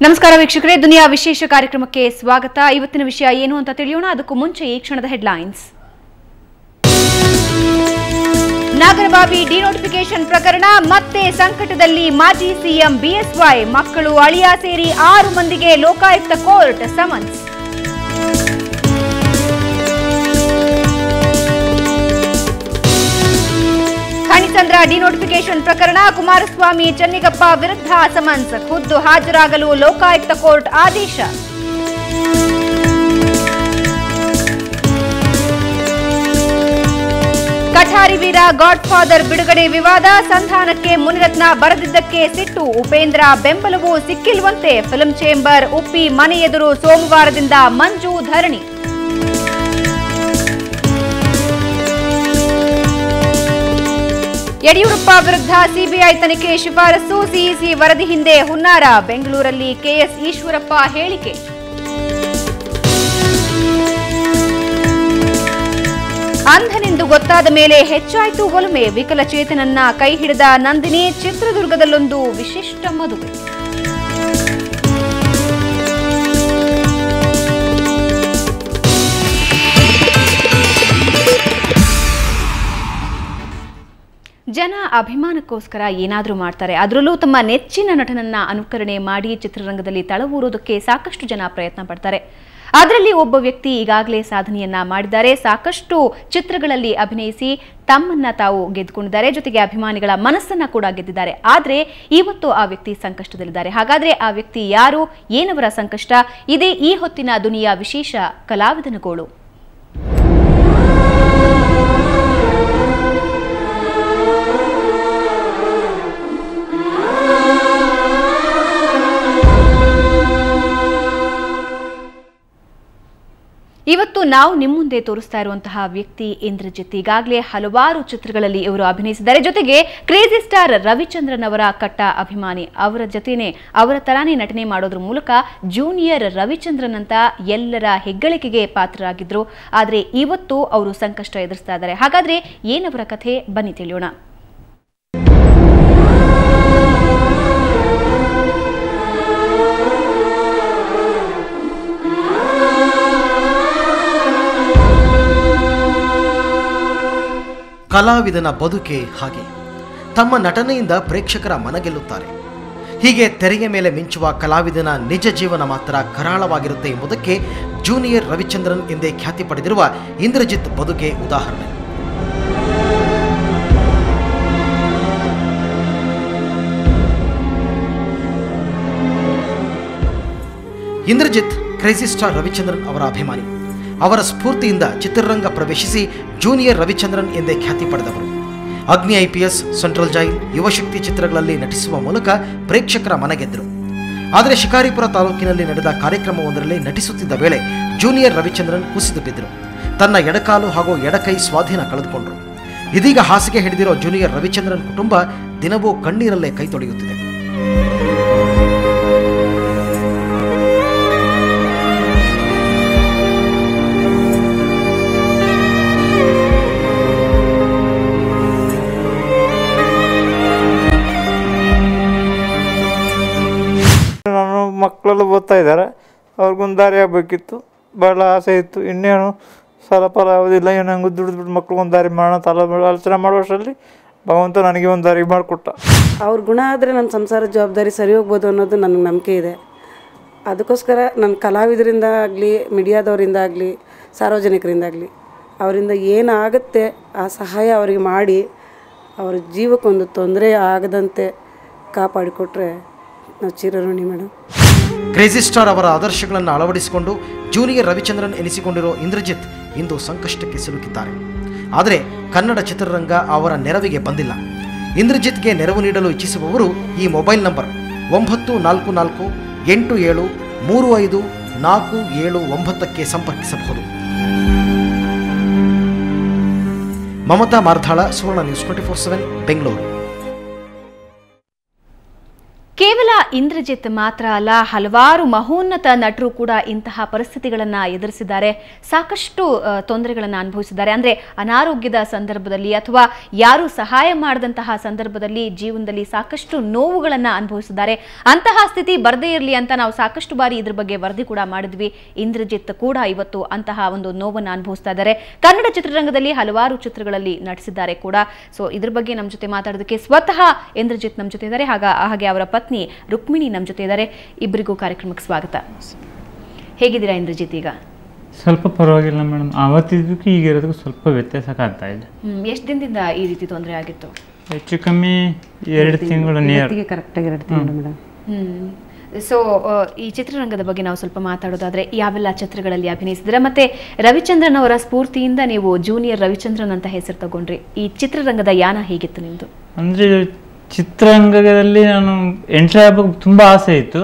ನಮಸ್ಕಾರ ವೀಕ್ಷಕರೇ, ದುನಿಯಾ ವಿಶೇಷ ಕಾರ್ಯಕ್ರಮಕ್ಕೆ ಸ್ವಾಗತ. ಇವತ್ತಿನ ವಿಷಯ ಏನು ಅಂತ ತಿಳಿಯೋಣ. ಅದಕ್ಕೂ ಮುಂಚೆ ಈ ಕ್ಷಣದ ಹೆಡ್ಲೈನ್ಸ್. ನಾಗರಬಾವಿ ಡಿನೋಟಿಫಿಕೇಶನ್ ಪ್ರಕರಣ, ಮತ್ತೆ ಸಂಕಟದಲ್ಲಿ ಮಾಜಿ ಸಿಎಂ ಬಿಎಸ್ವೈ. ಮಕ್ಕಳು ಅಳಿಯ ಸೇರಿ 6 ಮಂದಿಗೆ ಲೋಕಾಯುಕ್ತ ಕೋರ್ಟ್ ಸಮನ್ಸ್. ಖಣಿಸಂದ್ರ ಡಿನೋಟಿಫಿಕೇಶನ್ ಪ್ರಕರಣ, ಕುಮಾರಸ್ವಾಮಿ ಚೆನ್ನಿಗಪ್ಪ ವಿರುದ್ಧ ಸಮನ್ಸ್. ಖುದ್ದು ಹಾಜರಾಗಲು ಲೋಕಾಯುಕ್ತ ಕೋರ್ಟ್ ಆದೇಶ. ಕಠಾರಿ ವೀರ ಗಾಡ್ ಫಾದರ್ ಬಿಡುಗಡೆ ವಿವಾದ, ಸಂಧಾನಕ್ಕೆ ಮುನಿರತ್ನ ಬರೆದಿದ್ದಕ್ಕೆ ಸಿಟ್ಟು. ಉಪೇಂದ್ರ ಬೆಂಬಲವೂ ಸಿಕ್ಕಿಲ್ವಂತೆ. ಫಿಲ್ಮ್ ಚೇಂಬರ್ ಉಪ್ಪಿ ಮನೆ ಎದುರು ಸೋಮವಾರದಿಂದ ಮಂಜು ಧರಣಿ. ಯಡಿಯೂರಪ್ಪ ವಿರುದ್ಧ ಸಿಬಿಐ ತನಿಖೆ ಶಿಫಾರಸು, ಸಿಇಸಿ ವರದಿ ಹಿಂದೆ ಹುನ್ನಾರ. ಬೆಂಗಳೂರಲ್ಲಿ ಕೆಎಸ್ ಈಶ್ವರಪ್ಪ ಹೇಳಿಕೆ. ಅಂಧನೆಂದು ಗೊತ್ತಾದ ಮೇಲೆ ಹೆಚ್ಚಾಯಿತು ಒಲುಮೆ. ವಿಕಲಚೇತನನ್ನ ಕೈ ಹಿಡಿದ ನಂದಿನಿ. ಚಿತ್ರದುರ್ಗದಲ್ಲೊಂದು ವಿಶಿಷ್ಟ ಮದುವೆ. ಜನ ಅಭಿಮಾನಕ್ಕೋಸ್ಕರ ಏನಾದರೂ ಮಾಡ್ತಾರೆ. ಅದರಲ್ಲೂ ತಮ್ಮ ನೆಚ್ಚಿನ ನಟನನ್ನ ಅನುಕರಣೆ ಮಾಡಿ ಚಿತ್ರರಂಗದಲ್ಲಿ ತಳವೂರೋದಕ್ಕೆ ಸಾಕಷ್ಟು ಜನ ಪ್ರಯತ್ನ ಪಡ್ತಾರೆ. ಅದರಲ್ಲಿ ಒಬ್ಬ ವ್ಯಕ್ತಿ ಈಗಾಗಲೇ ಸಾಧನೆಯನ್ನ ಮಾಡಿದ್ದಾರೆ. ಸಾಕಷ್ಟು ಚಿತ್ರಗಳಲ್ಲಿ ಅಭಿನಯಿಸಿ ತಮ್ಮನ್ನ ತಾವು ಗೆದ್ದುಕೊಂಡಿದ್ದಾರೆ. ಜೊತೆಗೆ ಅಭಿಮಾನಿಗಳ ಮನಸ್ಸನ್ನ ಕೂಡ ಗೆದ್ದಿದ್ದಾರೆ. ಆದರೆ ಇವತ್ತು ಆ ವ್ಯಕ್ತಿ ಸಂಕಷ್ಟದಲ್ಲಿದ್ದಾರೆ. ಹಾಗಾದ್ರೆ ಆ ವ್ಯಕ್ತಿ ಯಾರು, ಏನವರ ಸಂಕಷ್ಟ? ಇದೇ ಈ ಹೊತ್ತಿನ ದುನಿಯಾ ವಿಶೇಷ ಕಲಾವಿದನ ಗೋಳು. ಇವತ್ತು ನಾವು ನಿಮ್ಮ ಮುಂದೆ ತೋರಿಸ್ತಾ ಇರುವಂತಹ ವ್ಯಕ್ತಿ ಇಂದ್ರಜಿತ್. ಈಗಾಗಲೇ ಹಲವಾರು ಚಿತ್ರಗಳಲ್ಲಿ ಇವರು ಅಭಿನಯಿಸಿದ್ದಾರೆ. ಜೊತೆಗೆ ಕ್ರೇಜಿ ಸ್ಟಾರ್ ರವಿಚಂದ್ರನ್ ಅವರ ಕಟ್ಟ ಅಭಿಮಾನಿ. ಅವರ ಜೊತೆನೆ ಅವರ ತರಾನೇ ನಟನೆ ಮಾಡೋದ್ರ ಮೂಲಕ ಜೂನಿಯರ್ ರವಿಚಂದ್ರನ್ ಅಂತ ಎಲ್ಲರ ಹೆಗ್ಗಳಿಕೆಗೆ ಪಾತ್ರರಾಗಿದ್ರು. ಆದರೆ ಇವತ್ತು ಅವರು ಸಂಕಷ್ಟ ಎದುರಿಸ್ತಾ ಇದ್ದಾರೆ. ಹಾಗಾದ್ರೆ ಏನವರ ಕಥೆ, ಬನ್ನಿ ತಿಳಿಯೋಣ. ಕಲಾವಿದನ ಬದುಕೆ ಹಾಗೆ. ತಮ್ಮ ನಟನೆಯಿಂದ ಪ್ರೇಕ್ಷಕರ ಮನಗೆಲ್ಲುತ್ತಾರೆ. ಹೀಗೆ ತೆರೆಯ ಮೇಲೆ ಮಿಂಚುವ ಕಲಾವಿದನ ನಿಜ ಜೀವನ ಮಾತ್ರ ಕರಾಳವಾಗಿರುತ್ತೆ ಎಂಬುದಕ್ಕೆ ಜೂನಿಯರ್ ರವಿಚಂದ್ರನ್ ಎಂದೇ ಖ್ಯಾತಿ ಪಡೆದಿರುವ ಇಂದ್ರಜಿತ್ ಬದುಕೆ ಉದಾಹರಣೆ. ಇಂದ್ರಜಿತ್ ಕ್ರೇಜಿ ಸ್ಟಾರ್ ರವಿಚಂದ್ರನ್ ಅವರ ಅಭಿಮಾನಿ. ಅವರ ಸ್ಫೂರ್ತಿಯಿಂದ ಚಿತ್ರರಂಗ ಪ್ರವೇಶಿಸಿ ಜೂನಿಯರ್ ರವಿಚಂದ್ರನ್ ಎಂದೇ ಖ್ಯಾತಿ ಪಡೆದವರು. ಅಗ್ನಿ IPS, ಸೆಂಟ್ರಲ್ ಜೈಲ್, ಯುವಶಕ್ತಿ ಚಿತ್ರಗಳಲ್ಲಿ ನಟಿಸುವ ಮೂಲಕ ಪ್ರೇಕ್ಷಕರ ಮನಗೆದ್ದರು. ಆದರೆ ಶಿಕಾರಿಪುರ ತಾಲೂಕಿನಲ್ಲಿ ನಡೆದ ಕಾರ್ಯಕ್ರಮವೊಂದರಲ್ಲಿ ನಟಿಸುತ್ತಿದ್ದ ವೇಳೆ ಜೂನಿಯರ್ ರವಿಚಂದ್ರನ್ ಕುಸಿದು ಬಿದ್ದರು. ತನ್ನ ಎಡಕಾಲು ಹಾಗೂ ಎಡಕೈ ಸ್ವಾಧೀನ ಕಳೆದುಕೊಂಡರು. ಇದೀಗ ಹಾಸಿಗೆ ಹಿಡಿದಿರೋ ಜೂನಿಯರ್ ರವಿಚಂದ್ರನ್ ಕುಟುಂಬ ದಿನವೂ ಕಣ್ಣೀರಲ್ಲೇ ಕೈ ತೊಳೆಯುತ್ತಿದೆ. ಮಕ್ಕಳೆಲ್ಲ ಓದ್ತಾ ಇದ್ದಾರೆ. ಅವ್ರಿಗೊಂದು ದಾರಿ ಆಗಬೇಕಿತ್ತು, ಭಾಳ ಆಸೆ ಇತ್ತು. ಇನ್ನೇನು ಸಾಲ ಫಲ ಯಾವುದಿಲ್ಲ, ಏನು ಹಂಗೆ ದುಡಿದ್ಬಿಟ್ಟು ಮಕ್ಳಿಗೊಂದು ದಾರಿ ಮಾಡೋಣ ತಲೆ ಆಲೋಚನೆ ಮಾಡುವಷ್ಟರಲ್ಲಿ ಭಗವಂತ ನನಗೆ ಒಂದು ದಾರಿ ಮಾಡಿಕೊಟ್ಟ. ಅವ್ರ ಗುಣ ಆದರೆ ನನ್ನ ಸಂಸಾರದ ಜವಾಬ್ದಾರಿ ಸರಿ ಹೋಗ್ಬೋದು ಅನ್ನೋದು ನನಗೆ ನಂಬಿಕೆ ಇದೆ. ಅದಕ್ಕೋಸ್ಕರ ನನ್ನ ಕಲಾವಿದರಿಂದ ಆಗಲಿ, ಮೀಡಿಯಾದವರಿಂದ ಆಗಲಿ, ಸಾರ್ವಜನಿಕರಿಂದಾಗಲಿ ಅವರಿಂದ ಏನಾಗುತ್ತೆ ಆ ಸಹಾಯ ಅವರಿಗೆ ಮಾಡಿ ಅವ್ರ ಜೀವಕ್ಕೊಂದು ತೊಂದರೆ ಆಗದಂತೆ ಕಾಪಾಡಿಕೊಟ್ರೆ ನಾವು ಚಿರಋಣಿ ಮೇಡಮ್. ಕ್ರೇಜಿ ಸ್ಟಾರ್ ಅವರ ಆದರ್ಶಗಳನ್ನು ಅಳವಡಿಸಿಕೊಂಡು ಜೂನಿಯರ್ ರವಿಚಂದ್ರನ್ ಎನಿಸಿಕೊಂಡಿರೋ ಇಂದ್ರಜಿತ್ ಇಂದು ಸಂಕಷ್ಟಕ್ಕೆ ಸಿಲುಕಿದ್ದಾರೆ. ಆದರೆ ಕನ್ನಡ ಚಿತ್ರರಂಗ ಅವರ ನೆರವಿಗೆ ಬಂದಿಲ್ಲ. ಇಂದ್ರಜಿತ್ಗೆ ನೆರವು ನೀಡಲು ಇಚ್ಛಿಸುವವರು ಈ ಮೊಬೈಲ್ ನಂಬರ್ 9487353479ಕ್ಕೆ ಸಂಪರ್ಕಿಸಬಹುದು. ಮಮತಾ ಮಾರ್ಧಾಳ, ಸುವರ್ಣ ನ್ಯೂಸ್ 24/7, ಬೆಂಗಳೂರು. ಕೇವಲ ಇಂದ್ರಜಿತ್ ಮಾತ್ರ ಅಲ್ಲ, ಹಲವಾರು ಮಹೋನ್ನತ ನಟರು ಕೂಡ ಇಂತಹ ಪರಿಸ್ಥಿತಿಗಳನ್ನ ಎದುರಿಸಿದ್ದಾರೆ, ಸಾಕಷ್ಟು ತೊಂದರೆಗಳನ್ನು ಅನುಭವಿಸಿದ್ದಾರೆ. ಅಂದ್ರೆ ಅನಾರೋಗ್ಯದ ಸಂದರ್ಭದಲ್ಲಿ ಅಥವಾ ಯಾರು ಸಹಾಯ ಮಾಡದಂತಹ ಸಂದರ್ಭದಲ್ಲಿ ಜೀವನದಲ್ಲಿ ಸಾಕಷ್ಟು ನೋವುಗಳನ್ನ ಅನುಭವಿಸಿದ್ದಾರೆ. ಅಂತಹ ಸ್ಥಿತಿ ಬರದೇ ಇರಲಿ ಅಂತ ನಾವು ಸಾಕಷ್ಟು ಬಾರಿ ಇದ್ರ ಬಗ್ಗೆ ವರದಿ ಕೂಡ ಮಾಡಿದ್ವಿ. ಇಂದ್ರಜಿತ್ ಕೂಡ ಇವತ್ತು ಅಂತಹ ಒಂದು ನೋವನ್ನು ಅನುಭವಿಸ್ತಾ ಇದ್ದಾರೆ. ಕನ್ನಡ ಚಿತ್ರರಂಗದಲ್ಲಿ ಹಲವಾರು ಚಿತ್ರಗಳಲ್ಲಿ ನಟಿಸಿದ್ದಾರೆ ಕೂಡ. ಸೊ ಇದ್ರ ಬಗ್ಗೆ ನಮ್ಮ ಜೊತೆ ಮಾತಾಡೋದಕ್ಕೆ ಸ್ವತಃ ಇಂದ್ರಜಿತ್ ನಮ್ಮ ಜೊತೆ ಇದ್ದಾರೆ, ಹಾಗೆ ಅವರ ಪತ್ನಿ ರುಕ್ಮಿಣಿ ನಮ್ಮ ಜೊತೆ ಇದ್ದಾರೆ. ಇಬ್ಬರಿಗೂ ಕಾರ್ಯಕ್ರಮಕ್ಕೆ ಸ್ವಾಗತ. ಹೇಗಿದ್ದೀರಾ ಇಂದ್ರಜಿತ್? ಈಗ ಸ್ವಲ್ಪ ಪರವಾಗಿಲ್ಲ ಮೇಡಮ್, ಆವತ್ತಿದ್ದಕ್ಕೂ ಈಗ ಇರೋದಕ್ಕೂ ಸ್ವಲ್ಪ ವ್ಯತ್ಯಾಸ ಕಾಣ್ತಾ ಇದೆ. ಎಷ್ಟು ದಿನದಿಂದ ಈ ರೀತಿ ತೊಂದರೆ ಆಗಿತ್ತು? ಹೆಚ್ಚು ಕಮ್ಮಿ 2 ತಿಂಗಳು ನಿಯರ್. ಕರೆಕ್ಟಾಗಿ 2 ತಿಂಗಳು ಮೇಡಮ್. ಸೊ ಈ ಚಿತ್ರರಂಗದ ಬಗ್ಗೆ ನಾವು ಸ್ವಲ್ಪ ಮಾತಾಡೋದಾದ್ರೆ, ಯಾವೆಲ್ಲ ಚಿತ್ರಗಳಲ್ಲಿ ಅಭಿನಯಿಸಿದ್ರೆ, ಮತ್ತೆ ರವಿಚಂದ್ರನ್ ಅವರ ಸ್ಫೂರ್ತಿಯಿಂದ ನೀವು ಜೂನಿಯರ್ ರವಿಚಂದ್ರನ್ ಅಂತ ಹೆಸರು ತಗೊಂಡ್ರಿ. ಈ ಚಿತ್ರರಂಗದ ಯಾನ ಹೇಗಿತ್ತು ನಿಮ್ದು? ಅಂದ್ರೆ ಚಿತ್ರರಂಗದಲ್ಲಿ ನಾನು ಎಂಟ್ರಿ ಆಗಬೇಕು ತುಂಬಾ ಆಸೆ ಇತ್ತು.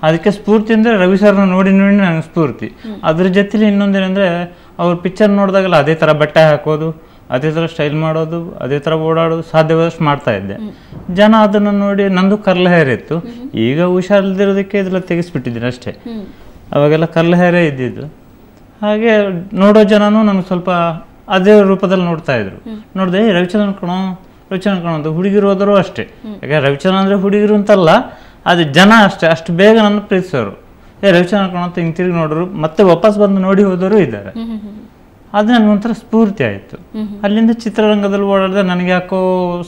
ಅದಕ್ಕೆ ಸ್ಫೂರ್ತಿ ಅಂದ್ರೆ ರವಿ ಸರ್ನ ನೋಡಿ ನೋಡಿ ನನಗೆ ಸ್ಫೂರ್ತಿ. ಅದ್ರ ಜೊತೆಲಿ ಇನ್ನೊಂದೇನಂದ್ರೆ ಅವ್ರ ಪಿಕ್ಚರ್ ನೋಡಿದಾಗಲ್ಲ ಅದೇ ತರ ಬಟ್ಟೆ ಹಾಕೋದು, ಅದೇ ಥರ ಸ್ಟೈಲ್ ಮಾಡೋದು, ಅದೇ ಥರ ಓಡಾಡೋದು ಸಾಧ್ಯವಾದಷ್ಟು ಮಾಡ್ತಾ ಇದ್ದೆ. ಜನ ಅದನ್ನು ನೋಡಿ, ನಂದು ಕರ್ಲ್ ಹೇರ್ ಇತ್ತು, ಈಗ ಹುಷಾರಿಲ್ದಿರೋದಕ್ಕೆ ಇದೆಲ್ಲ ತೆಗೆಸ್ಬಿಟ್ಟಿದ್ದೀನಿ ಅಷ್ಟೇ. ಅವಾಗೆಲ್ಲ ಕರ್ಲ್ ಹೇರೇ ಇದ್ದಿದ್ದು. ಹಾಗೆ ನೋಡೋ ಜನನೂ ನನಗೆ ಸ್ವಲ್ಪ ಅದೇ ರೂಪದಲ್ಲಿ ನೋಡ್ತಾ ಇದ್ರು. ನೋಡಿದೆ ರವಿಚಂದ್ರನ್ ಕಣೋ ಅಂತ ಹುಡುಗಿರು ಹೋದರೂ ಅಷ್ಟೇ. ಯಾಕೆ ರವಿಚಂದ್ರನ್ ಅಂದರೆ ಹುಡುಗಿರು ಅಂತಲ್ಲ, ಅದು ಜನ ಅಷ್ಟೇ, ಅಷ್ಟು ಬೇಗ ನನ್ನ ಪ್ರೀತಿಸೋರು. ರವಿಚಂದ್ರನ್ ಕಣೋ ಅಂತ ಹಿಂಗೆ ತಿರುಗಿ ನೋಡೋರು, ಮತ್ತೆ ವಾಪಸ್ ಬಂದು ನೋಡಿ ಹೋದವರು ಇದ್ದಾರೆ. ಅದು ನನಗೊಂಥರ ಸ್ಫೂರ್ತಿ ಆಯಿತು. ಅಲ್ಲಿಂದ ಚಿತ್ರರಂಗದಲ್ಲಿ ಓಡಾಡಿದೆ. ನನಗೆ ಯಾಕೋ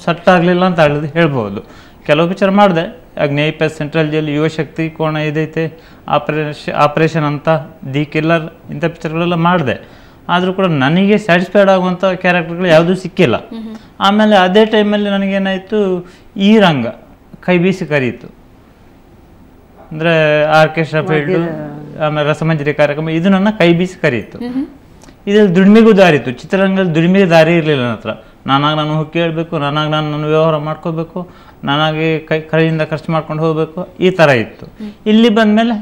ಸೆಟ್ ಆಗಲಿಲ್ಲ ಅಂತ ಹೇಳ್ಬೋದು. ಕೆಲವು ಪಿಕ್ಚರ್ ಮಾಡಿದೆ. ಅಗ್ನಿ-IPS, ಸೆಂಟ್ರಲ್ ಜೈಲ್, ಯುವಶಕ್ತಿ, ಕೋಣ ಇದೈತೆ, ಆಪರೇಷನ್ ಅಂತ, ದಿ ಕಿಲ್ಲರ್, ಇಂಥ ಪಿಕ್ಚರ್ಗಳೆಲ್ಲ ಮಾಡಿದೆ. ಆದರೂ ಕೂಡ ನನಗೆ ಸ್ಯಾಟಿಸ್ಫೈಡ್ ಆಗುವಂಥ ಕ್ಯಾರೆಕ್ಟರ್ಗಳು ಯಾವುದೂ ಸಿಕ್ಕಿಲ್ಲ. ಆಮೇಲೆ ಅದೇ ಟೈಮಲ್ಲಿ ನನಗೇನಾಯಿತು, ಈ ರಂಗ ಕೈ ಬೀಸಿ ಕರೀತು. ಅಂದರೆ ಆರ್ಕೆಸ್ಟ್ರಾ ಫೀಲ್ಡು, ಆಮೇಲೆ ರಸಮಂಜರಿ ಕಾರ್ಯಕ್ರಮ, ಇದು ನನ್ನ ಕೈ ಬೀಸಿ ಕರೀತು. ಇದ್ರಲ್ಲಿ ದುಡಿಮೆಗೂ ದಾರಿ ಇತ್ತು. ಚಿತ್ರರಂಗದಲ್ಲಿ ದುಡಿಮೆಗೆ ದಾರಿ ಇರಲಿಲ್ಲ ನನ್ನ ಹತ್ರ. ನಾನಾಗಿ ನಾನು ಹೋಗಿ ಕೇಳಬೇಕು, ನಾನಾಗಿ ನಾನು ನನ್ನ ವ್ಯವಹಾರ ಮಾಡ್ಕೋಬೇಕು, ನಾನಾಗಿ ಕೈಯಿಂದ ಖರ್ಚು ಮಾಡ್ಕೊಂಡು ಹೋಗಬೇಕು, ಈ ಥರ ಇತ್ತು. ಇಲ್ಲಿ ಬಂದಮೇಲೆ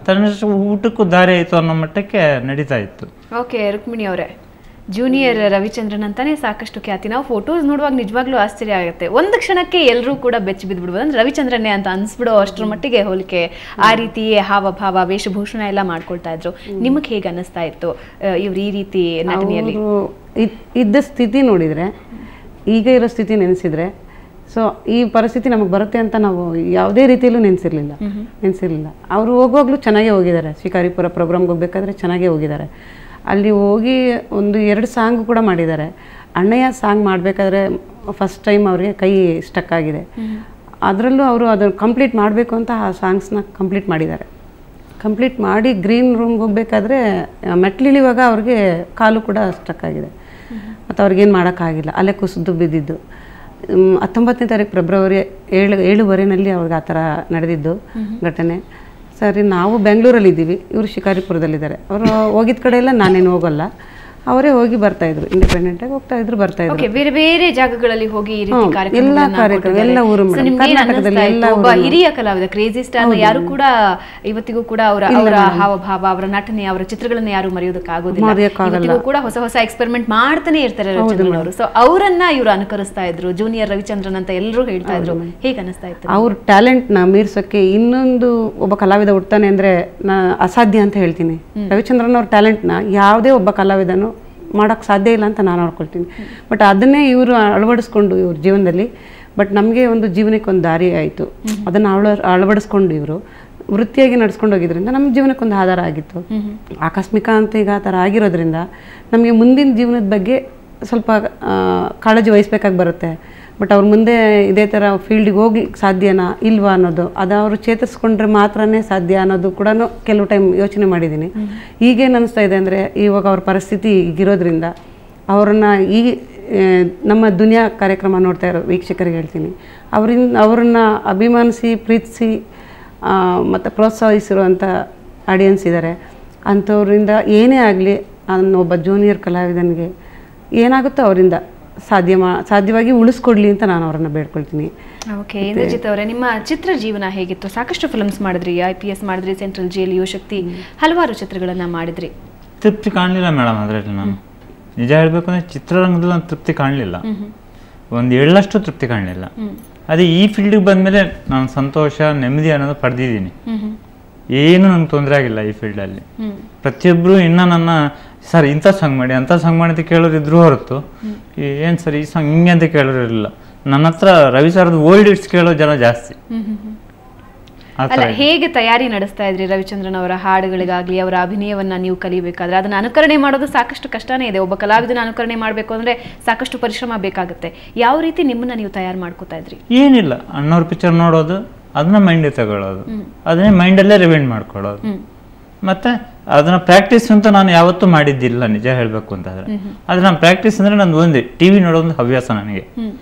ತನ್ನಷ್ಟು ಊಟಕ್ಕೂ ದಾರಿ ಆಯಿತು ಅನ್ನೋ ಮಟ್ಟಕ್ಕೆ ನಡೀತಾ ಇತ್ತು. ಓಕೆ ರುಕ್ಮಿಣಿ ಅವರೇ, ಜೂನಿಯರ್ ರವಿಚಂದ್ರನ್ ಅಂತಾನೆ ಸಾಕಷ್ಟು ಖ್ಯಾತಿ. ನಾವು ಫೋಟೋಸ್ ನೋಡುವಾಗ ನಿಜವಾಗ್ಲೂ ಆಶ್ಚರ್ಯ ಆಗುತ್ತೆ. ಒಂದು ಕ್ಷಣಕ್ಕೆ ಎಲ್ಲರೂ ಕೂಡ ಬೆಚ್ಚಿ ಬಿದ್ದುಬಿಡ್ಬೋದು, ಅಂದ್ರೆ ರವಿಚಂದ್ರನ್ನೇ ಅಂತ ಅನ್ಸ್ಬಿಡೋ ಅಷ್ಟರ ಮಟ್ಟಿಗೆ ಹೋಲಿಕೆ. ಆ ರೀತಿ ಹಾವಭಾವ, ವೇಷಭೂಷಣ ಎಲ್ಲ ಮಾಡ್ಕೊಳ್ತಾ ಇದ್ರು. ನಿಮಗೆ ಹೇಗೆ ಅನ್ನಿಸ್ತಾ ಇತ್ತು ಇವ್ರು ಈ ರೀತಿ ನಟನೆಯಲ್ಲಿ? ಇದ್ದ ಸ್ಥಿತಿ ನೋಡಿದರೆ, ಈಗ ಇರೋ ಸ್ಥಿತಿ ನೆನೆಸಿದ್ರೆ, ಸೊ ಈ ಪರಿಸ್ಥಿತಿ ನಮಗೆ ಬರುತ್ತೆ ಅಂತ ನಾವು ಯಾವುದೇ ರೀತಿಯಲ್ಲೂ ನೆನೆಸಿರಲಿಲ್ಲ. ಅವರು ಹೋಗುವಾಗಲೂ ಚೆನ್ನಾಗೇ ಹೋಗಿದ್ದಾರೆ. ಶಿಕಾರಿಪುರ ಪ್ರೋಗ್ರಾಮ್ಗೆ ಹೋಗ್ಬೇಕಾದ್ರೆ ಚೆನ್ನಾಗೇ ಹೋಗಿದ್ದಾರೆ. ಅಲ್ಲಿ ಹೋಗಿ 1-2 ಸಾಂಗ್ ಕೂಡ ಮಾಡಿದ್ದಾರೆ. ಅಣ್ಣಯ್ಯ ಸಾಂಗ್ ಮಾಡಬೇಕಾದ್ರೆ ಫಸ್ಟ್ ಟೈಮ್ ಅವ್ರಿಗೆ ಕೈ ಸ್ಟಕ್ ಆಗಿದೆ. ಅದರಲ್ಲೂ ಅವರು ಅದನ್ನು ಕಂಪ್ಲೀಟ್ ಮಾಡಬೇಕು ಅಂತ ಆ ಸಾಂಗ್ಸ್ನ ಕಂಪ್ಲೀಟ್ ಮಾಡಿದ್ದಾರೆ. ಕಂಪ್ಲೀಟ್ ಮಾಡಿ ಗ್ರೀನ್ ರೂಮ್ಗೆ ಹೋಗ್ಬೇಕಾದ್ರೆ ಮೆಟ್ಲಿಳಿವಾಗ ಅವ್ರಿಗೆ ಕಾಲು ಕೂಡ ಸ್ಟಕ್ ಆಗಿದೆ. ಮತ್ತು ಅವ್ರಿಗೇನು ಮಾಡೋಕ್ಕಾಗಿಲ್ಲ, ಅಲ್ಲೇ ಕುಸಿದು ಬಿದ್ದಿದ್ದು. 19ನೇ ತಾರೀಕು ಫೆಬ್ರವರಿ 7:15 ಅವ್ರಿಗೆ ಆ ಥರ ನಡೆದಿದ್ದು ಘಟನೆ. ಸರಿ, ನಾವು ಬೆಂಗಳೂರಲ್ಲಿದ್ದೀವಿ, ಇವರು ಶಿಕಾರಿಪುರದಲ್ಲಿದ್ದಾರೆ. ಅವರು ಹೋಗಿದ್ದ ಕಡೆ ಎಲ್ಲ ನಾನೇನು ಹೋಗಲ್ಲ, ಅವರೇ ಹೋಗಿ ಬರ್ತಾ ಇದ್ರು, ಇಂಡಿಪೆಂಡೆಂಟ್ ಆಗಿ ಹೋಗ್ತಾ ಇದ್ರು, ಬರ್ತಾ ಇದ್ರು. ಬೇರೆ ಬೇರೆ ಜಾಗಗಳಲ್ಲಿ ಹೋಗಿ ಈ ರೀತಿ ಎಲ್ಲ ಕಾರ್ಯಕ್ರಮ ಎಲ್ಲ ಊರು ಕರ್ನಾಟಕದಲ್ಲಿ ಎಲ್ಲ ಹಿರಿಯ ಕಲಾವಿದ ಕ್ರೇಜಿ ಸ್ಟಾರ್ ಯಾರು ಕೂಡ ಇವತ್ತಿಗೂ ಕೂಡ ಅವರ ಹಾವಭಾವ, ಅವರ ನಟನೆ, ಅವರ ಚಿತ್ರಗಳನ್ನ ಯಾರು ಮರೆಯೋದಕ್ಕಾಗೋದಿಲ್ಲ. ಇವತ್ತಿಗೂ ಕೂಡ ಹೊಸ ಹೊಸ ಎಕ್ಸ್ಪೆರಿಮೆಂಟ್ ಮಾಡ್ತಾನೆ ಇರ್ತಾರೆ ರವಿಚಂದ್ರನ್ ಅವರು. ಸೊ ಅವರನ್ನ ಇವರು ಅನುಕರಿಸ್ತಾ ಇದ್ರು, ಜೂನಿಯರ್ ರವಿಚಂದ್ರನ್ ಅಂತ ಎಲ್ಲರೂ ಹೇಳ್ತಾ ಇದ್ರು. ಹೇಗೆ ಅನಿಸ್ತಾ ಇತ್ತು? ಅವ್ರ ಟ್ಯಾಲೆಂಟ್ ನ ಮೀರ್ಸಕ್ಕೆ ಇನ್ನೊಂದು ಒಬ್ಬ ಕಲಾವಿದ ಹುಡ್ತಾನೆ ಅಂದ್ರೆ ನಾ ಅಸಾಧ್ಯ ಅಂತ ಹೇಳ್ತೀನಿ. ರವಿಚಂದ್ರನ್ ಅವ್ರ ಟ್ಯಾಲೆಂಟ್ ನ ಯಾವುದೇ ಒಬ್ಬ ಕಲಾವಿದನು ಮಾಡೋಕ್ಕೆ ಸಾಧ್ಯ ಇಲ್ಲ ಅಂತ ನಾನು ಅನ್ಕೊಳ್ತೀನಿ. ಬಟ್ ಅದನ್ನೇ ಇವರು ಅಳವಡಿಸ್ಕೊಂಡು ಇವ್ರ ಜೀವನದಲ್ಲಿ, ಬಟ್ ನಮಗೆ ಒಂದು ಜೀವನಕ್ಕೆ ಒಂದು ದಾರಿ ಆಯಿತು. ಅದನ್ನು ಅಳವಡಿಸ್ಕೊಂಡು ಇವರು ವೃತ್ತಿಯಾಗಿ ನಡ್ಸ್ಕೊಂಡು ಹೋಗಿದ್ರಿಂದ ನಮ್ಮ ಜೀವನಕ್ಕೊಂದು ಆಧಾರ ಆಗಿತ್ತು. ಆಕಸ್ಮಿಕ ಅಂತ ಈಗ ಆ ಥರ ಆಗಿರೋದ್ರಿಂದ ನಮಗೆ ಮುಂದಿನ ಜೀವನದ ಬಗ್ಗೆ ಸ್ವಲ್ಪ ಕಾಳಜಿ ವಹಿಸ್ಬೇಕಾಗಿ ಬರುತ್ತೆ. ಬಟ್ ಅವ್ರ ಮುಂದೆ ಇದೇ ಥರ ಫೀಲ್ಡಿಗೆ ಹೋಗ್ಲಿಕ್ಕೆ ಸಾಧ್ಯನಾ ಇಲ್ವಾ ಅನ್ನೋದು, ಅದು ಅವರು ಚೇತರಿಸ್ಕೊಂಡ್ರೆ ಮಾತ್ರನೇ ಸಾಧ್ಯ ಅನ್ನೋದು ಕೂಡ ಕೆಲವು ಟೈಮ್ ಯೋಚನೆ ಮಾಡಿದ್ದೀನಿ. ಈಗೇನು ಅನ್ನಿಸ್ತಾ ಇದೆ ಅಂದರೆ, ಇವಾಗ ಅವ್ರ ಪರಿಸ್ಥಿತಿ ಈಗಿರೋದ್ರಿಂದ ಅವ್ರನ್ನ ಈ ನಮ್ಮ ದುನಿಯಾ ಕಾರ್ಯಕ್ರಮ ನೋಡ್ತಾ ಇರೋ ವೀಕ್ಷಕರಿಗೆ ಹೇಳ್ತೀನಿ, ಅವ್ರನ್ನ ಅಭಿಮಾನಿಸಿ ಪ್ರೀತಿಸಿ ಮತ್ತು ಪ್ರೋತ್ಸಾಹಿಸಿರುವಂಥ ಆಡಿಯನ್ಸ್ ಇದ್ದಾರೆ. ಅಂಥವ್ರಿಂದ ಏನೇ ಆಗಲಿ ಒಬ್ಬ ಜೂನಿಯರ್ ಕಲಾವಿದನಿಗೆ ಏನಾಗುತ್ತೋ ಅವರಿಂದ ಸಾಧ್ಯವಾಗಿ ಉಳಿಸ್ಕೊಡ್ಲಿ ಅಂತ ನಾನು ಅವರನ್ನ ಬೇಡ್ಕೊಳ್ತೀನಿ. ಓಕೆ ಇಂದ್ರಜಿತ್ ಅವರೇ, ನಿಮ್ಮ ಚಿತ್ರ ಜೀವನ ಹೇಗಿತ್ತು? ಸಾಕಷ್ಟು ಫಿಲ್ಮ್ಸ್ ಮಾಡಿದ್ರಿ, IPS ಮಾಡಿದ್ರಿ, ಸೆಂಟ್ರಲ್ ಜೈಲ್, ಯುವಶಕ್ತಿ, ಹಲವಾರು ಚಿತ್ರಗಳನ್ನ ಮಾಡಿದ್ರಿ. ತೃಪ್ತಿ ಕಾಣಲಿಲ್ಲ ಮೇಡಮ್ ಅದರಲ್ಲಿ. ನಾನು ನಿಜ ಹೇಳಬೇಕು ಅಂದರೆ ಚಿತ್ರರಂಗದಲ್ಲಿ ನಾನು ತೃಪ್ತಿ ಕಾಣಲಿಲ್ಲ, ಒಂದು ಎಳ್ಳಷ್ಟು ತೃಪ್ತಿ ಕಾಣಲಿಲ್ಲ. ಅದೇ ಈ ಫೀಲ್ಡಿಗೆ ಬಂದಮೇಲೆ ನಾನು ಸಂತೋಷ ನೆಮ್ಮದಿ ಅನ್ನೋದು ಪಡೆದಿದ್ದೀನಿ. ಏನು ನಂಗೆ ತೊಂದರೆ ಆಗಿಲ್ಲ ಈ ಫೀಲ್ಡಲ್ಲಿ. ಪ್ರತಿಯೊಬ್ಬರು ಇನ್ನು ನನ್ನ ಸರ್ ಇಂಥ ಸಾಂಗ್ ಮಾಡಿ ಅಂಥ ಸಾಂಗ್ ಮಾಡಿ ಅಂತ ಕೇಳೋರು ಇದ್ರು ಹೊರತು ಏನು ಸರ್ ಈ ಸಾಂಗ್ ಹಿಂಗೆ ಅಂತ ಕೇಳೋರು ಇರಲಿಲ್ಲ. ನನ್ನ ಹತ್ರ ರವಿ ಸರ್ದು ಓಲ್ಡ್ ಹಿಟ್ಸ್ ಕೇಳೋ ಜನ ಜಾಸ್ತಿ. ಅಲ್ಲ, ಹೇಗೆ ತಯಾರಿ ನಡೆಸ್ತಾ ಇದ್ರಿ ರವಿಚಂದ್ರನ್ ಅವರ ಹಾಡುಗಳಿಗಾಗ್ಲಿ, ಅವರ ಅಭಿನಯವನ್ನ ನೀವು ಕಲಿಬೇಕಾದ್ರೆ ಅದನ್ನ ಅನುಕರಣೆ ಮಾಡೋದು ಸಾಕಷ್ಟು ಕಷ್ಟನೇ ಇದೆ. ಒಬ್ಬ ಕಲಾವಿದನ ಅನುಕರಣೆ ಮಾಡಬೇಕು ಅಂದ್ರೆ ಸಾಕಷ್ಟು ಪರಿಶ್ರಮ ಬೇಕಾಗುತ್ತೆ. ಯಾವ ರೀತಿ ನಿಮ್ಮನ್ನ ನೀವು ತಯಾರು ಮಾಡ್ಕೋತಾ ಇದ್ರಿ? ಏನಿಲ್ಲ, ಅಣ್ಣವ್ರ ಪಿಕ್ಚರ್ ನೋಡೋದು, ಅದನ್ನ ಮೈಂಡಿಗೆ ತಗೊಳ್ಳೋದು, ಅದನ್ನೇ ಮೈಂಡಲ್ಲೇ ರಿವೈಂಡ್ ಮಾಡ್ಕೊಳ್ಳೋದು. ಮತ್ತೆ ಅದನ್ನ ಪ್ರಾಕ್ಟೀಸ್ ಅಂತ ನಾನು ಯಾವತ್ತೂ ಮಾಡಿದ್ದಿಲ್ಲ ನಿಜ ಹೇಳಬೇಕು ಅಂತಂದ್ರೆ. ಅದು ನಾನು ಪ್ರಾಕ್ಟೀಸ್ ಅಂದ್ರೆ ನಂದು ಒಂದೇ ಟಿವಿ ನೋಡೋದು ಹವ್ಯಾಸ ನನಗೆ.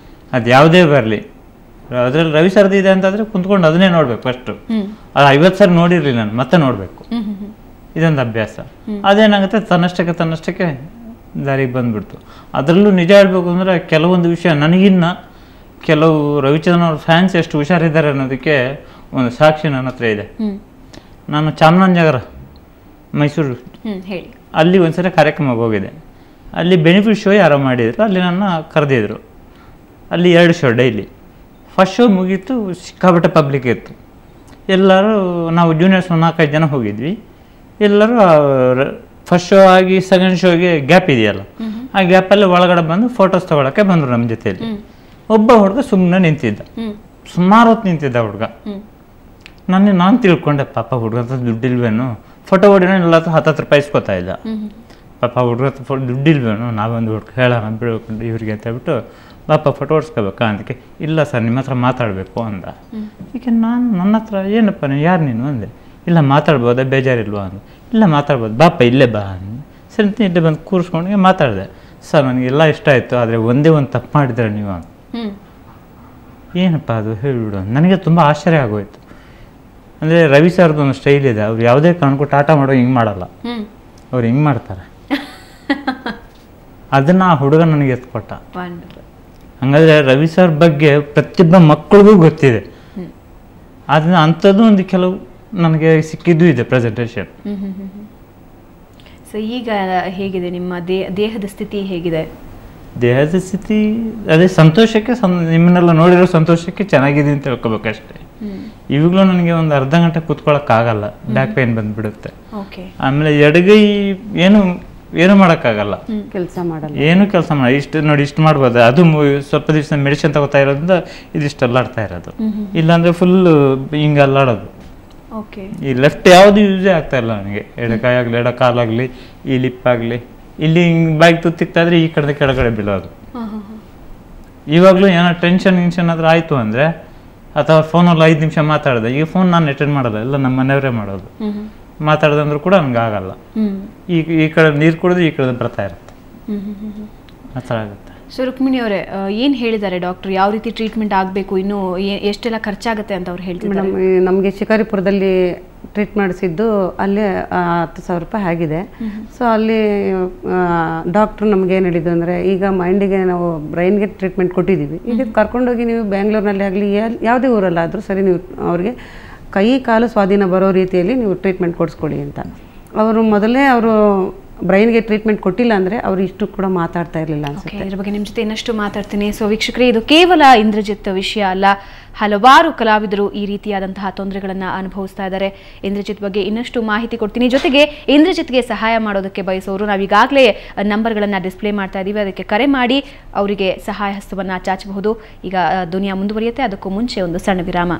ಅದು ಯಾವುದೇ ಬರಲಿ, ಅದ್ರಲ್ಲಿ ರವಿ ಸರ್ದು ಇದೆ ಅಂತಂದ್ರೆ ಕುಂತ್ಕೊಂಡು ಅದನ್ನೇ ನೋಡ್ಬೇಕು ಫಸ್ಟ್. ಅದು 50 ಸರಿ ನೋಡಿರ್ಲಿ ನಾನು, ಮತ್ತೆ ನೋಡ್ಬೇಕು. ಇದೊಂದು ಅಭ್ಯಾಸ. ಅದೇನಾಗುತ್ತೆ ತನ್ನಷ್ಟಕ್ಕೆ ದಾರಿಗೆ ಬಂದ್ಬಿಡ್ತು. ಅದರಲ್ಲೂ ನಿಜ ಹೇಳ್ಬೇಕು ಅಂದ್ರೆ ಕೆಲವೊಂದು ವಿಷಯ ನನಗಿನ್ನ ಕೆಲವು ರವಿಚಂದ್ರನ್ ಅವ್ರ ಫ್ಯಾನ್ಸ್ ಎಷ್ಟು ಹುಷಾರಿದ್ದಾರೆ ಅನ್ನೋದಕ್ಕೆ ಒಂದು ಸಾಕ್ಷಿ ನನ್ನ ಹತ್ರ ಇದೆ. ನಾನು ಚಾಮರಾಜನಗರ ಮೈಸೂರು ಅಲ್ಲಿ ಒಂದ್ಸರಿ ಕಾರ್ಯಕ್ರಮಕ್ಕೆ ಹೋಗಿದೆ. ಅಲ್ಲಿ ಬೆನಿಫಿಟ್ ಶೋ ಯಾರೋ ಮಾಡಿದ್ರು, ಅಲ್ಲಿ ನನ್ನ ಕರೆದಿದ್ರು. ಅಲ್ಲಿ 2 ಶೋ ಡೈಲಿ. ಫಸ್ಟ್ ಶೋ ಮುಗೀತು, ಸಿಕ್ಕಾಪಟ್ಟೆ ಪಬ್ಲಿಕ್ ಇತ್ತು. ಎಲ್ಲರೂ ನಾವು ಜೂನಿಯರ್ಸ್ 4-5 ಜನ ಹೋಗಿದ್ವಿ. ಎಲ್ಲರೂ ಫಸ್ಟ್ ಶೋ ಆಗಿ ಸೆಕೆಂಡ್ ಶೋಗೆ ಗ್ಯಾಪ್ ಇದೆಯಲ್ಲ, ಆ ಗ್ಯಾಪಲ್ಲಿ ಒಳಗಡೆ ಬಂದು ಫೋಟೋಸ್ ತಗೊಳಕ್ಕೆ ಬಂದರು ನಮ್ಮ ಜೊತೆಯಲ್ಲಿ. ಒಬ್ಬ ಹುಡುಗ ಸುಮ್ಮನೆ ನಿಂತಿದ್ದ, ಸುಮಾರು ಹೊತ್ತು ನಿಂತಿದ್ದ ಹುಡುಗ. ನಾನು ತಿಳ್ಕೊಂಡೆ ಪಾಪ ಹುಡುಗ ಹತ್ರ ದುಡ್ಡಿಲ್ವೇನು, ಫೋಟೋ ಹೊಡಿನೋ ಎಲ್ಲ 10 ರೂಪಾಯಿ ಇಸ್ಕೊತಾ ಇದ್ದ. ಪಾಪ ಹುಡುಗ ಹತ್ರ ದುಡ್ಡಿಲ್ವೇನು, ನಾವೊಂದು ಹುಡುಗ ಹೇಳೋಣ ಬಿಡ್ಕೊಂಡು ಇವ್ರಿಗೆ ಅಂತ ಹೇಳ್ಬಿಟ್ಟು ಪಾಪ ಫೋಟೋ ಹೊಡ್ಸ್ಕೋಬೇಕಾ ಅದಕ್ಕೆ. ಇಲ್ಲ ಸರ್ ನಿಮ್ಮ ಹತ್ರ ಮಾತಾಡಬೇಕು ಅಂದ. ಈಗ ನನ್ನ ಹತ್ರ ಏನಪ್ಪ ಯಾರು ನೀನು ಅಂದೆ. ಇಲ್ಲ ಮಾತಾಡ್ಬೋದಾ, ಬೇಜಾರಿಲ್ವಾ ಅಂದ. ಇಲ್ಲ ಮಾತಾಡ್ಬೋದು, ಬಾಪ ಇಲ್ಲೇ ಬಾ ಅಂದ. ಸರಿ ಇಲ್ಲೇ ಬಂದು ಕೂರಿಸ್ಕೊಂಡು ಮಾತಾಡಿದೆ. ಸರ್ ನನಗೆಲ್ಲ ಇಷ್ಟ ಆಯಿತು, ಆದರೆ ಒಂದೇ ಒಂದು ತಪ್ಪು ಮಾಡಿದ್ರೆ ನೀವು ಅಂತ. ಏನಪ್ಪ ಅದು ಹೇಳಿಬಿಡು. ನನಗೆ ತುಂಬ ಆಶ್ಚರ್ಯ ಆಗೋಯ್ತು. ಅಂದರೆ ರವಿ ಸರ್ದು ಒಂದು ಸ್ಟೈಲ್ ಇದೆ, ಅವ್ರು ಯಾವುದೇ ಕಾರಣಕ್ಕೂ ಟಾಟಾ ಮಾಡೋ ಹಿಂಗೆ ಮಾಡಲ್ಲ, ಅವ್ರು ಹಿಂಗೆ ಮಾಡ್ತಾರೆ. ಅದನ್ನು ಆ ಹುಡುಗ ನನಗೆ ಎತ್ಕೊಟ್ಟ. ಹಂಗಾದ್ರೆ ರವಿ ಸರ್ ಬಗ್ಗೆ ಪ್ರತಿಯೊಬ್ಬ ಮಕ್ಕಳಿಗೂ ಗೊತ್ತಿದೆ. ಅದನ್ನ ಅಂಥದ್ದು ಒಂದು ಕೆಲವು ನನಗೆ ಸಿಕ್ಕಿದ್ದು ಇದೆ ಪ್ರೆಸೆಂಟೇಷನ್. ಸೊ ಈಗ ಹೇಗಿದೆ ನಿಮ್ಮ ದೇಹದ ಸ್ಥಿತಿ ಹೇಗಿದೆ? ದೇಹದ ಸ್ಥಿತಿ ಅದೇ ಸಂತೋಷಕ್ಕೆ, ನಿಮ್ಮನ್ನೆಲ್ಲ ನೋಡಿರೋ ಸಂತೋಷಕ್ಕೆ ಚೆನ್ನಾಗಿದೆ ಅಂತ ಹೇಳ್ಕೋಬೇಕಷ್ಟೇ. ಇವಾಗಲೂ ನನಗೆ ಒಂದು ಅರ್ಧ ಗಂಟೆ ಕೂತ್ಕೊಳ್ಳೋಕ್ಕಾಗಲ್ಲ, ಬ್ಯಾಕ್ ಪೇನ್ ಬಂದ್ಬಿಡುತ್ತೆ. ಆಮೇಲೆ ಎಡಗೈ ಏನು ಮಾಡೋಕ್ಕಾಗಲ್ಲ, ಏನು ಕೆಲಸ ಮಾಡಿ ಇಷ್ಟು ಮಾಡ್ಬೋದು. ಅದು ಸ್ವಲ್ಪ ದಿವಸ ಮೆಡಿಸಿನ್ ತಗೋತಾ ಇರೋದ್ರಿಂದ ಇದಿಷ್ಟು ಅಲ್ಲಾಡ್ತಾ ಇರೋದು. ಇಲ್ಲಾಂದ್ರೆ ಫುಲ್ ಹಿಂಗೆ ಅಲ್ಲಾಡೋದು. ಈ ಲೆಫ್ಟ್ ಯಾವುದು ಯೂಸೇ ಆಗ್ತಾ ಇಲ್ಲ ನನಗೆ. ಎಡಕಾಯಿ ಆಗಲಿ, ಎಡಕಾಲಾಗಲಿ, ಈ ಲಿಪ್ ಆಗಲಿ, ಇಲ್ಲಿ ಹಿಂಗೆ ಬಾಯಿಗೆ ತುತ್ತಿಕ್ತಾ ಇದ್ರೆ ಈ ಕಡೆ ಕೆಳಗಡೆ ಬೀಳೋದು. ಇವಾಗಲೂ ಏನೋ ಟೆನ್ಷನ್ ಆದ್ರೆ ಆಯಿತು ಅಂದರೆ, ಅಥವಾ ಫೋನಲ್ಲಿ 5 ನಿಮಿಷ ಮಾತಾಡಿದೆ. ಈಗ ಫೋನ್ ನಾನು ಅಟೆಂಡ್ ಮಾಡೋದು, ಎಲ್ಲ ನಮ್ಮ ಮನೆಯವರೇ ಮಾಡೋದು. ಮಾತಾಡ್ದಂದ್ರೂ ಕೂಡ ನನಗೆ ಆಗಲ್ಲ. ಈ ಕಡೆ ನೀರು ಕುಡಿದ್ರೆ ಈ ಕಡೆ ಬರ್ತಾ ಇರುತ್ತೆ, ಆ ಥರ ಆಗುತ್ತೆ. ಸೊ ರುಕ್ಮಿಣಿ ಅವರೇ, ಏನು ಹೇಳಿದ್ದಾರೆ ಡಾಕ್ಟರ್? ಯಾವ ರೀತಿ ಟ್ರೀಟ್ಮೆಂಟ್ ಆಗಬೇಕು, ಇನ್ನೂ ಎಷ್ಟೆಲ್ಲ ಖರ್ಚಾಗುತ್ತೆ ಅಂತ ಅವ್ರು ಹೇಳ್ತಿದ್ದಾರೆ? ನಮಗೆ ಶಿಕಾರಿಪುರದಲ್ಲಿ ಟ್ರೀಟ್ ಮಾಡಿಸಿದ್ದು ಅಲ್ಲೇ 10,000 ರೂಪಾಯಿ ಆಗಿದೆ. ಸೊ ಅಲ್ಲಿ ಡಾಕ್ಟ್ರು ನಮ್ಗೆ ಏನು ಹೇಳಿದ್ದು ಅಂದರೆ, ಈಗ ಮೈಂಡಿಗೆ ನಾವು ಬ್ರೈನ್ಗೆ ಟ್ರೀಟ್ಮೆಂಟ್ ಕೊಟ್ಟಿದ್ದೀವಿ, ಈಗ ಕರ್ಕೊಂಡೋಗಿ ನೀವು ಬ್ಯಾಂಗ್ಳೂರ್ನಲ್ಲಿ ಆಗಲಿ ಯಾವುದೇ ಊರಲ್ಲಾದರೂ ಸರಿ ನೀವು ಅವ್ರಿಗೆ ಕೈ ಕಾಲು ಸ್ವಾಧೀನ ಬರೋ ರೀತಿಯಲ್ಲಿ ನೀವು ಟ್ರೀಟ್ಮೆಂಟ್ ಕೊಡಿಸ್ಕೊಡಿ ಅಂತ. ಅವರು ಮೊದಲೇ ಅವರು ಬ್ರೈನ್ಗೆ ಟ್ರೀಟ್ಮೆಂಟ್ ಕೊಟ್ಟಿಲ್ಲ ಅಂದರೆ ಅವರು ಇಷ್ಟು ಕೂಡ ಮಾತಾಡ್ತಾ ಇರಲಿಲ್ಲ ಅನ್ಸುತ್ತೆ. ಇದ್ರ ಬಗ್ಗೆ ನಿಮ್ಮ ಜೊತೆ ಇನ್ನಷ್ಟು ಮಾತಾಡ್ತೀನಿ. ಸೊ ವೀಕ್ಷಕರೇ, ಇದು ಕೇವಲ ಇಂದ್ರಜಿತ್ ವಿಷಯ ಅಲ್ಲ, ಹಲವಾರು ಕಲಾವಿದರು ಈ ರೀತಿಯಾದಂತಹ ತೊಂದರೆಗಳನ್ನು ಅನುಭವಿಸ್ತಾ ಇದ್ದಾರೆ. ಇಂದ್ರಜಿತ್ ಬಗ್ಗೆ ಇನ್ನಷ್ಟು ಮಾಹಿತಿ ಕೊಡ್ತೀನಿ. ಜೊತೆಗೆ ಇಂದ್ರಜಿತ್ಗೆ ಸಹಾಯ ಮಾಡೋದಕ್ಕೆ ಬಯಸೋರು ನಾವೀಗಾಗಲೇ ನಂಬರ್ಗಳನ್ನು ಡಿಸ್ಪ್ಲೇ ಮಾಡ್ತಾ ಇದ್ದೀವಿ, ಅದಕ್ಕೆ ಕರೆ ಮಾಡಿ ಅವರಿಗೆ ಸಹಾಯ ಹಸ್ತವನ್ನು ಚಾಚಬಹುದು. ಈಗ ದುನಿಯಾ ಮುಂದುವರಿಯುತ್ತೆ, ಅದಕ್ಕೂ ಮುಂಚೆ ಒಂದು ಸಣ್ಣ ವಿರಾಮ.